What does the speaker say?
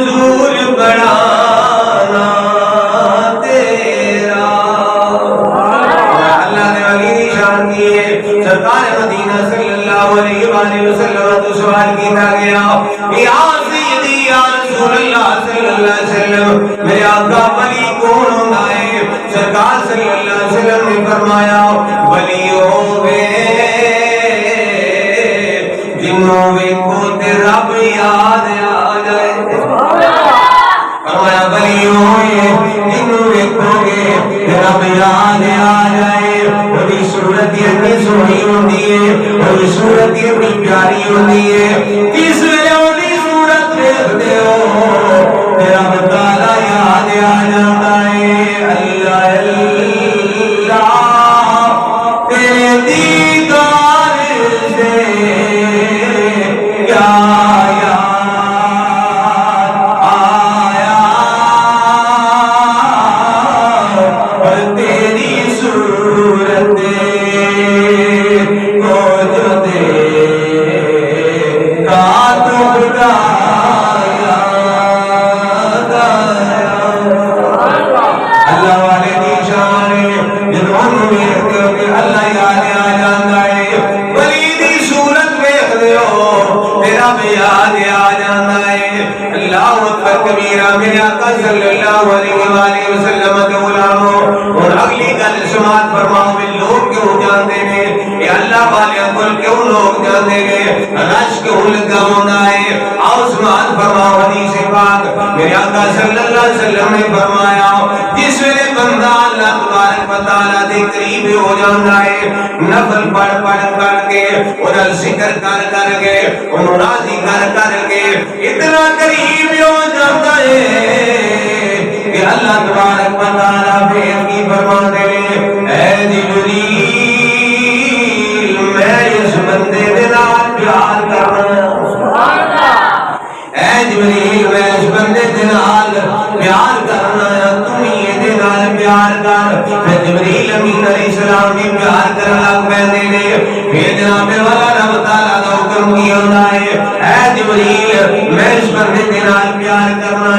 منظور بڑھانا تیرا۔ اللہ نے ولی دی شان کی ہے۔ سرکار مدینہ صلی اللہ علیہ وآلہ وسلم تو سوال کیتا گیا یا سیدی یا رسول اللہ صلی اللہ علیہ وسلم میرے آقا ولی کون ہوتا ہے؟ سرکار صلی اللہ علیہ وسلم نے فرمایا ولی ہوگے جنوں کو تے رب یاد آ جائے۔ فرمایا ولی ہوئے جنوں کو تے رب یاد آ جائے۔ وہی صورت اتنی سونی ہوتی ہے، وہی صورت اتنی پیاری ہوتی ہے، کس ویلے وہی صورت دیکھتے ہو تے رب تعالیٰ یاد آ جاتا ہے۔ اللہ اللہ تیرے دیدار سے کیا یاد آیا اور تیری صورت کو جو دیکھا تو بتایا اللہ والے دی شان جنہوں ویکھتے ہو کہ اللہ یاد آ جاتا ہے۔ ولی دی صورت ویکھدے ہو تیرا بھی یاد آ جاتا ہے۔ اللہ اکبر کبیرہ میرے آقا صلی اللہ علیہ وآلہ وسلم کے غلاموں اور اگلی گل سماعت فرماؤ میں لوگ کیوں جانتے ہیں کہ اللہ والے کل کیوں لوگ جانتے ہیں رش کیوں لگا ہوتا ہے؟ آؤ سماعت فرماؤ حدیث پاک میرے آقا صلی اللہ علیہ وسلم نے فرمایا جس ویلے بندہ اللہ تبارک و تعالیٰ دے قریب ہو جاتا ہے نفل پڑھ کے انہاں ذکر کر کے انہاں راضی کر کے اتنا قریب ہو جاتا ہے کہ اللہ تبارک و تعالیٰ پھر کی فرماتے ہیں اے جبریل میں اس بندے دے نال پیار کرنا اے جبریل میں اس بندے دے نال پیار کرنا تم یہ دے نال پیار کر۔ پھر جبریل امین علیہ السلام بھی پیار کرن لگ پیندے نے۔ پھر جناب والا رب تعالیٰ دا حکم کی ہوندا ہے اے جبریل میں اس بندے دے نال پیار کرنا